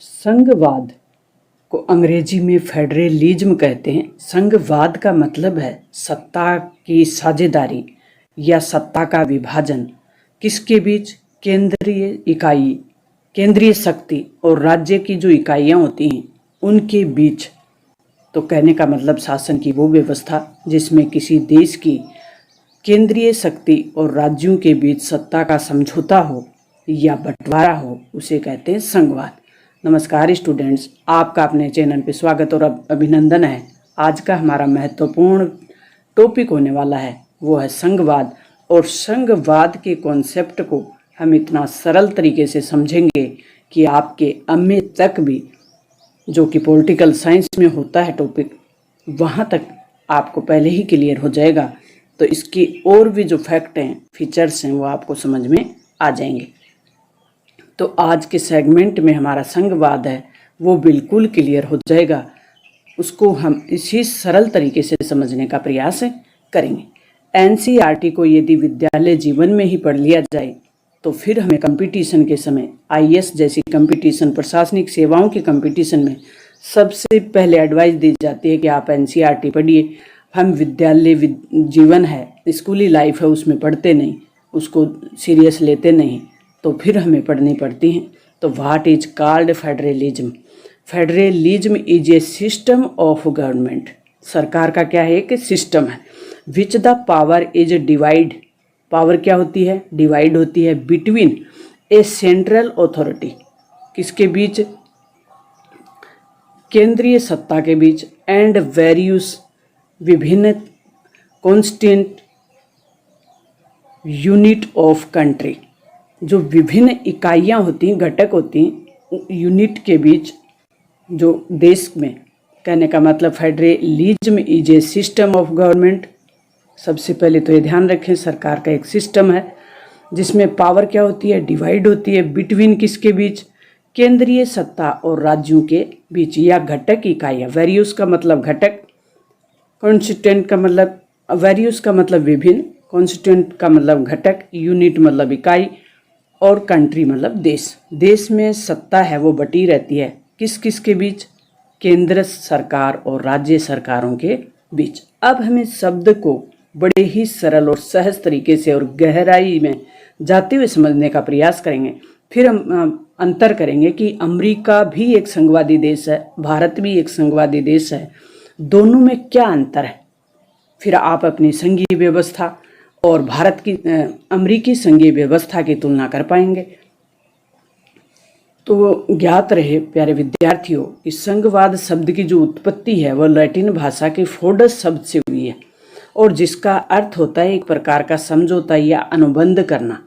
संघवाद को अंग्रेजी में फेडरलिज्म कहते हैं। संघवाद का मतलब है सत्ता की साझेदारी या सत्ता का विभाजन। किसके बीच? केंद्रीय शक्ति और राज्य की जो इकाइयां होती हैं उनके बीच। तो कहने का मतलब शासन की वो व्यवस्था जिसमें किसी देश की केंद्रीय शक्ति और राज्यों के बीच सत्ता का समझौता हो या बंटवारा हो, उसे कहते हैं संघवाद। नमस्कार स्टूडेंट्स, आपका अपने चैनल पे स्वागत और अभिनंदन है। आज का हमारा महत्वपूर्ण टॉपिक होने वाला है वो है संघवाद। और संघवाद के कॉन्सेप्ट को हम इतना सरल तरीके से समझेंगे कि आपके एमए तक भी, जो कि पॉलिटिकल साइंस में होता है टॉपिक, वहाँ तक आपको पहले ही क्लियर हो जाएगा। तो इसकी और भी जो फैक्ट हैं, फीचर्स हैं, वो आपको समझ में आ जाएंगे। तो आज के सेगमेंट में हमारा संघवाद है वो बिल्कुल क्लियर हो जाएगा। उसको हम इसी सरल तरीके से समझने का प्रयास करेंगे। एनसीईआरटी को यदि विद्यालय जीवन में ही पढ़ लिया जाए तो फिर हमें कंपटीशन के समय आईएएस जैसी कंपटीशन, प्रशासनिक सेवाओं के कंपटीशन में सबसे पहले एडवाइस दी जाती है कि आप एनसीईआरटी पढ़िए। हम विद्यालय जीवन है, स्कूली लाइफ है, उसमें पढ़ते नहीं, उसको सीरियस लेते नहीं, तो फिर हमें पढ़नी पड़ती हैं। तो what is called federalism? Federalism is a system of government. सरकार का क्या है? एक सिस्टम है। Which the power is divide. Power क्या होती है? डिवाइड होती है बिटवीन ए सेंट्रल अथॉरिटी, किसके बीच? केंद्रीय सत्ता के बीच, एंड वेरियस विभिन्न कॉन्स्टिट्यूएंट यूनिट ऑफ कंट्री। जो विभिन्न इकाइयाँ होती हैं, घटक होती हैं, यूनिट के बीच, जो देश में। कहने का मतलब federalism is a system of government. सबसे पहले तो ये ध्यान रखें, सरकार का एक सिस्टम है जिसमें पावर क्या होती है? डिवाइड होती है बिटवीन किसके बीच? केंद्रीय सत्ता और राज्यों के बीच, या घटक इकाइयाँ। वेरियस का मतलब घटक, कॉन्स्टिट्यूएंट का मतलब, वेरियस का मतलब विभिन्न, कॉन्स्टिट्यूएंट का मतलब घटक, यूनिट मतलब इकाई, और कंट्री मतलब देश। देश में सत्ता है वो बटी रहती है किस किस के बीच? केंद्र सरकार और राज्य सरकारों के बीच। अब हमें शब्द को बड़े ही सरल और सहज तरीके से और गहराई में जाते हुए समझने का प्रयास करेंगे। फिर हम अंतर करेंगे कि अमेरिका भी एक संघवादी देश है, भारत भी एक संघवादी देश है, दोनों में क्या अंतर है। फिर आप अपनी संघीय व्यवस्था और भारत की अमेरिकी संघीय व्यवस्था की तुलना कर पाएंगे। तो ज्ञात रहे प्यारे विद्यार्थियों कि संघवाद शब्द की जो उत्पत्ति है वह लैटिन भाषा के फोडस शब्द से हुई है, और जिसका अर्थ होता है एक प्रकार का समझौता या अनुबंध करना।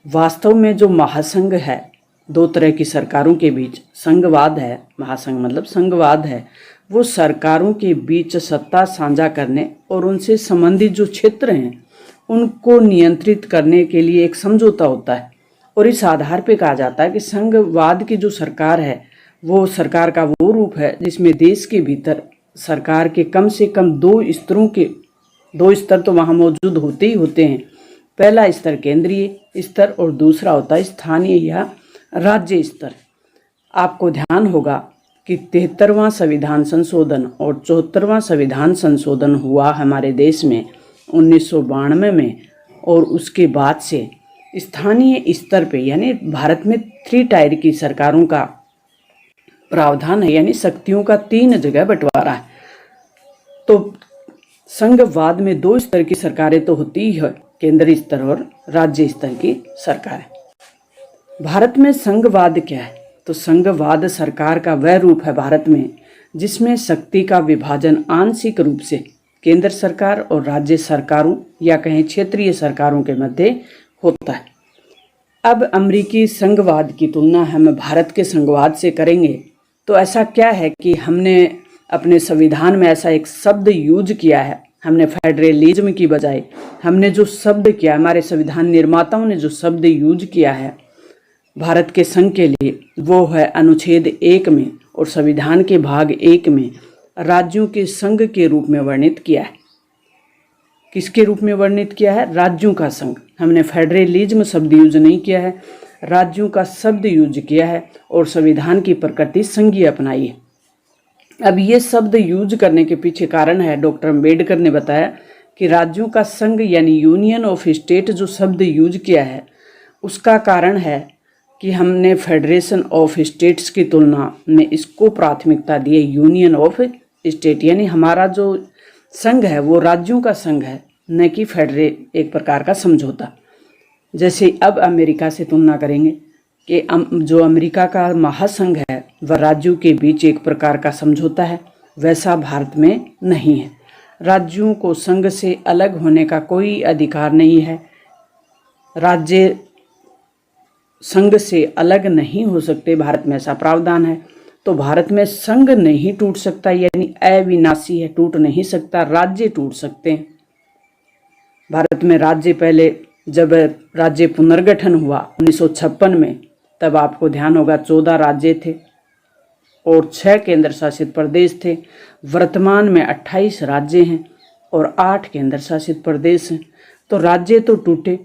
वास्तव में जो महासंघ है, दो तरह की सरकारों के बीच संघवाद है, महासंघ मतलब संघवाद है, वो सरकारों के बीच सत्ता साझा करने और उनसे संबंधित जो क्षेत्र हैं उनको नियंत्रित करने के लिए एक समझौता होता है। और इस आधार पर कहा जाता है कि संघवाद की जो सरकार है वो सरकार का वो रूप है जिसमें देश के भीतर सरकार के कम से कम दो स्तर तो वहाँ मौजूद होते ही होते हैं। पहला स्तर केंद्रीय स्तर और दूसरा होता है स्थानीय या राज्य स्तर। आपको ध्यान होगा कि 73वां संविधान संशोधन और 74वां संविधान संशोधन हुआ हमारे देश में 1992 में, और उसके बाद से स्थानीय स्तर पे, यानी भारत में 3 टायर की सरकारों का प्रावधान है, यानी शक्तियों का 3 जगह बंटवारा है। तो संघवाद में 2 स्तर की सरकारें तो होती ही है, केंद्रीय स्तर और राज्य स्तर की सरकारें। भारत में संघवाद क्या है? तो संघवाद सरकार का वह रूप है भारत में जिसमें शक्ति का विभाजन आंशिक रूप से केंद्र सरकार और राज्य सरकारों या कहें क्षेत्रीय सरकारों के मध्य होता है। अब अमेरिकी संघवाद की तुलना हम भारत के संघवाद से करेंगे तो ऐसा क्या है कि हमने अपने संविधान में ऐसा एक शब्द यूज किया है। हमने फेडरलिज्म की बजाय हमने जो शब्द किया, हमारे संविधान निर्माताओं ने जो शब्द यूज किया है भारत के संघ के लिए, वो है अनुच्छेद 1 में और संविधान के भाग 1 में राज्यों के संघ के रूप में वर्णित किया है। किसके रूप में वर्णित किया है? राज्यों का संघ। हमने फेडरलिज्म शब्द यूज नहीं किया है, राज्यों का शब्द यूज किया है और संविधान की प्रकृति संघीय अपनाई है। अब ये शब्द यूज करने के पीछे कारण है, डॉक्टर अम्बेडकर ने बताया कि राज्यों का संघ यानी यूनियन ऑफ स्टेट जो शब्द यूज किया है उसका कारण है कि हमने फेडरेशन ऑफ स्टेट्स की तुलना में इसको प्राथमिकता दी है, यूनियन ऑफ स्टेट, यानी हमारा जो संघ है वो राज्यों का संघ है, न कि एक प्रकार का समझौता। जैसे अब अमेरिका से तुलना करेंगे कि जो अमेरिका का महासंघ है वह राज्यों के बीच एक प्रकार का समझौता है, वैसा भारत में नहीं है। राज्यों को संघ से अलग होने का कोई अधिकार नहीं है, राज्य संघ से अलग नहीं हो सकते, भारत में ऐसा प्रावधान है। तो भारत में संघ नहीं टूट सकता, यानी अविनाशी है, टूट नहीं सकता, राज्य टूट सकते हैं। भारत में राज्य पहले जब राज्य पुनर्गठन हुआ 1956 में, तब आपको ध्यान होगा 14 राज्य थे और 6 केंद्र शासित प्रदेश थे। वर्तमान में 28 राज्य हैं और 8 केंद्र शासित प्रदेश हैं। तो राज्य तो टूटे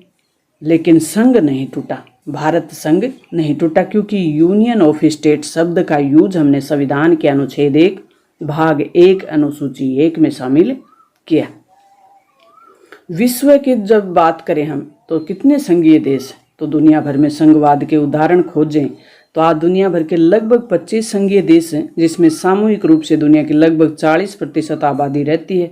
लेकिन संघ नहीं टूटा, भारत संघ नहीं टूटा, क्योंकि यूनियन ऑफ स्टेट शब्द का यूज हमने संविधान के अनुच्छेद 1 भाग 1 अनुसूची 1 में शामिल किया। विश्व की जब बात करें हम तो कितने संघीय देश हैं, तो दुनिया भर में संघवाद के उदाहरण खोजें तो आज दुनिया भर के लगभग 25 संघीय देश हैं, जिसमें सामूहिक रूप से दुनिया की लगभग 40% आबादी रहती है।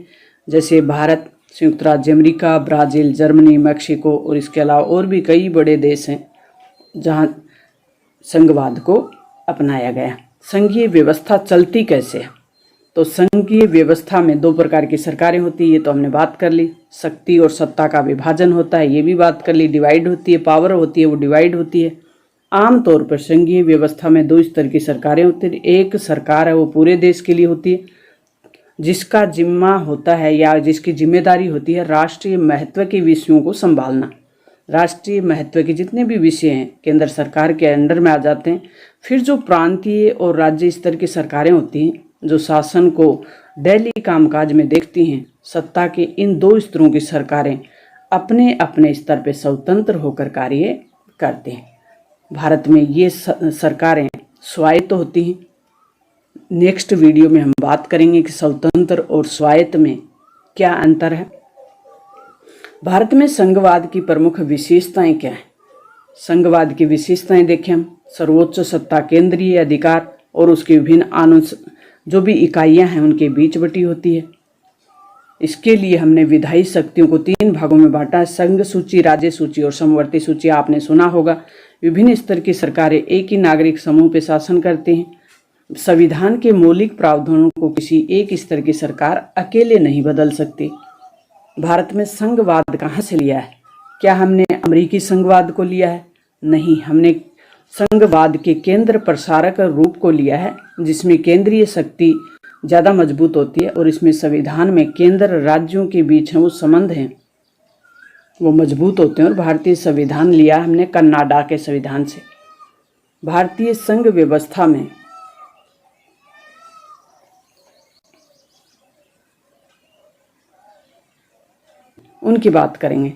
जैसे भारत, संयुक्त राज्य अमेरिका, ब्राज़ील, जर्मनी, मैक्सिको और इसके अलावा और भी कई बड़े देश हैं जहां संघवाद को अपनाया गया। संघीय व्यवस्था चलती कैसे है? तो संघीय व्यवस्था में 2 प्रकार की सरकारें होती है, ये तो हमने बात कर ली। शक्ति और सत्ता का विभाजन होता है, ये भी बात कर ली। डिवाइड होती है, पावर होती है, वो डिवाइड होती है। आमतौर पर संघीय व्यवस्था में 2 स्तर की सरकारें होती है। एक सरकार है वो पूरे देश के लिए होती है, जिसका जिम्मा होता है या जिसकी जिम्मेदारी होती है राष्ट्रीय महत्व के विषयों को संभालना। राष्ट्रीय महत्व के जितने भी विषय हैं केंद्र सरकार के अंडर में आ जाते हैं। फिर जो प्रांतीय और राज्य स्तर की सरकारें होती हैं जो शासन को डेली कामकाज में देखती हैं, सत्ता के इन 2 स्तरों की सरकारें अपने अपने स्तर पर स्वतंत्र होकर कार्य करते हैं। भारत में ये सरकारें स्वायत्त होती हैं। नेक्स्ट वीडियो में हम बात करेंगे कि स्वतंत्र और स्वायत्त में क्या अंतर है। भारत में संघवाद की प्रमुख विशेषताएं क्या हैं? संघवाद की विशेषताएं देखें हम। सर्वोच्च सत्ता केंद्रीय अधिकार और उसकी विभिन्न जो भी इकाइयां हैं उनके बीच बटी होती है। इसके लिए हमने विधायी शक्तियों को 3 भागों में बांटा है, संघ सूची, राज्य सूची और समवर्ती सूची। आपने सुना होगा विभिन्न स्तर की सरकारें एक ही नागरिक समूह पर शासन करते हैं। संविधान के मौलिक प्रावधानों को किसी एक स्तर की सरकार अकेले नहीं बदल सकती। भारत में संघवाद कहाँ से लिया है? क्या हमने अमेरिकी संघवाद को लिया है? नहीं, हमने संघवाद के केंद्र प्रसारक रूप को लिया है, जिसमें केंद्रीय शक्ति ज़्यादा मजबूत होती है और इसमें संविधान में केंद्र राज्यों के बीच हैं वो संबंध हैं वो मजबूत होते हैं। और भारतीय संविधान लिया हमने कनाडा के संविधान से। भारतीय संघ व्यवस्था में उनकी बात करेंगे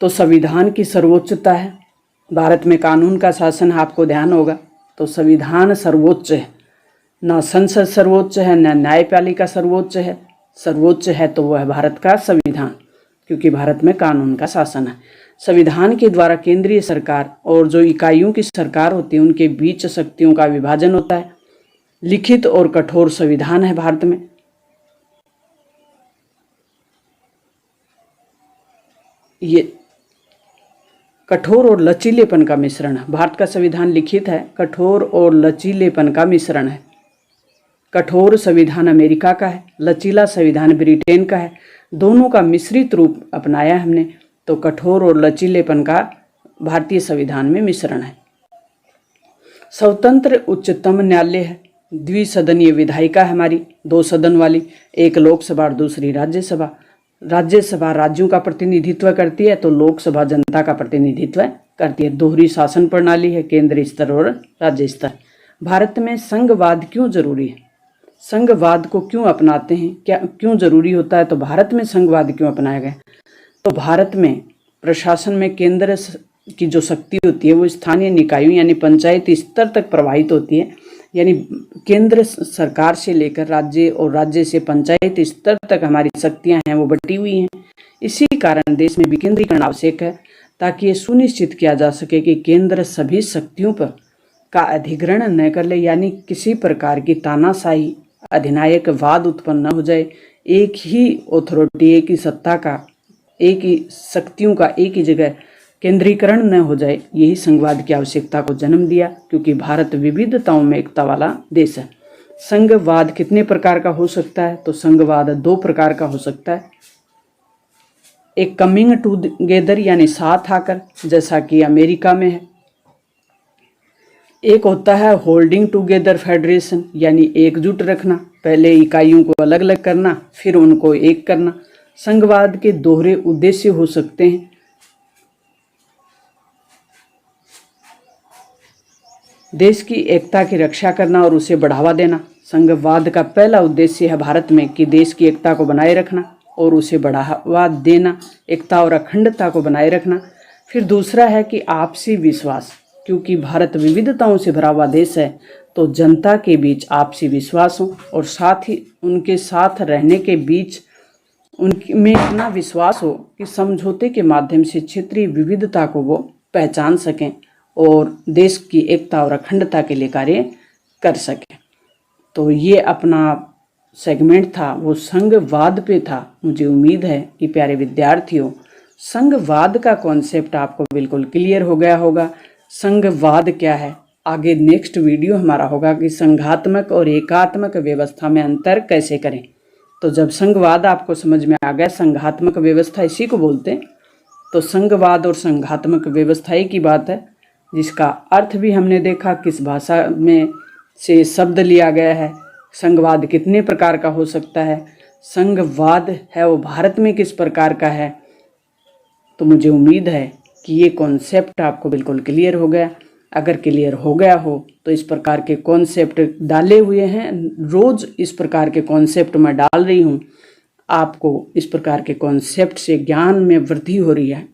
तो संविधान की सर्वोच्चता है। भारत में कानून का शासन आपको ध्यान होगा तो संविधान सर्वोच्च है, ना संसद सर्वोच्च है, ना न्यायपालिका सर्वोच्च है। सर्वोच्च है तो वह है भारत का संविधान, क्योंकि भारत में कानून का शासन है। संविधान के द्वारा केंद्रीय सरकार और जो इकाइयों की सरकार होती है उनके बीच शक्तियों का विभाजन होता है। लिखित और कठोर संविधान है भारत में। ये कठोर और लचीलेपन का मिश्रण है। भारत का संविधान लिखित है, कठोर और लचीलेपन का मिश्रण है। कठोर संविधान अमेरिका का है, लचीला संविधान ब्रिटेन का है। दोनों का मिश्रित रूप अपनाया हमने, तो कठोर और लचीलेपन का भारतीय संविधान में मिश्रण है। स्वतंत्र उच्चतम न्यायालय है। द्विसदनीय विधायिका है हमारी, 2 सदन वाली, एक लोकसभा और दूसरी राज्यसभा। राज्यसभा राज्यों का प्रतिनिधित्व करती है तो लोकसभा जनता का प्रतिनिधित्व करती है। दोहरी शासन प्रणाली है, केंद्रीय स्तर और राज्य स्तर। भारत में संघवाद क्यों जरूरी है? संघवाद को क्यों अपनाते हैं, क्या क्यों जरूरी होता है, तो भारत में संघवाद क्यों अपनाया गया? तो भारत में प्रशासन में केंद्र की जो शक्ति होती है वो स्थानीय निकायों यानी पंचायत स्तर तक प्रवाहित होती है। यानी केंद्र सरकार से लेकर राज्य और राज्य से पंचायत स्तर तक हमारी शक्तियां हैं वो बटी हुई हैं। इसी कारण देश में विकेंद्रीकरण आवश्यक है ताकि ये सुनिश्चित किया जा सके कि केंद्र सभी शक्तियों पर का अधिग्रहण न कर ले, यानी किसी प्रकार की तानाशाही अधिनायकवाद उत्पन्न न हो जाए। एक ही अथॉरिटी, एक ही सत्ता का, एक ही शक्तियों का एक ही जगह केंद्रीकरण न हो जाए, यही संघवाद की आवश्यकता को जन्म दिया, क्योंकि भारत विविधताओं में एकता वाला देश है। संघवाद कितने प्रकार का हो सकता है? तो संघवाद 2 प्रकार का हो सकता है। एक कमिंग टूगेदर यानी साथ आकर, जैसा कि अमेरिका में है। एक होता है होल्डिंग टुगेदर फेडरेशन यानी एकजुट रखना, पहले इकाइयों को अलग अलग करना फिर उनको एक करना। संघवाद के दोहरे उद्देश्य हो सकते हैं। देश की एकता की रक्षा करना और उसे बढ़ावा देना। संघवाद का पहला उद्देश्य है भारत में कि देश की एकता को बनाए रखना और उसे बढ़ावा देना, एकता और अखंडता को बनाए रखना। फिर दूसरा है कि आपसी विश्वास, क्योंकि भारत विविधताओं से भरा हुआ देश है तो जनता के बीच आपसी विश्वास हो और साथ ही उनके साथ रहने के बीच उनमें इतना विश्वास हो कि समझौते के माध्यम से क्षेत्रीय विविधता को वो पहचान सकें और देश की एकता और अखंडता के लिए कार्य कर सकें। तो ये अपना सेगमेंट था वो संघवाद पे था। मुझे उम्मीद है कि प्यारे विद्यार्थियों संघवाद का कॉन्सेप्ट आपको बिल्कुल क्लियर हो गया होगा। संघवाद क्या है, आगे नेक्स्ट वीडियो हमारा होगा कि संघात्मक और एकात्मक व्यवस्था में अंतर कैसे करें। तो जब संघवाद आपको समझ में आ गया, संघात्मक व्यवस्था इसी को बोलते हैं, तो संघवाद और संघात्मक व्यवस्था एक ही बात है, जिसका अर्थ भी हमने देखा किस भाषा में से शब्द लिया गया है। संघवाद कितने प्रकार का हो सकता है, संघवाद है वो भारत में किस प्रकार का है। तो मुझे उम्मीद है कि ये कॉन्सेप्ट आपको बिल्कुल क्लियर हो गया। अगर क्लियर हो गया हो तो इस प्रकार के कॉन्सेप्ट डाले हुए हैं, रोज़ इस प्रकार के कॉन्सेप्ट मैं डाल रही हूँ। आपको इस प्रकार के कॉन्सेप्ट से ज्ञान में वृद्धि हो रही है,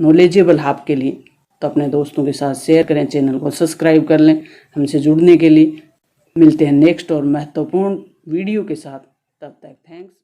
नॉलेजेबल आपके लिए। तो अपने दोस्तों के साथ शेयर करें, चैनल को सब्सक्राइब कर लें। हमसे जुड़ने के लिए मिलते हैं नेक्स्ट और महत्वपूर्ण वीडियो के साथ। तब तक थैंक्स।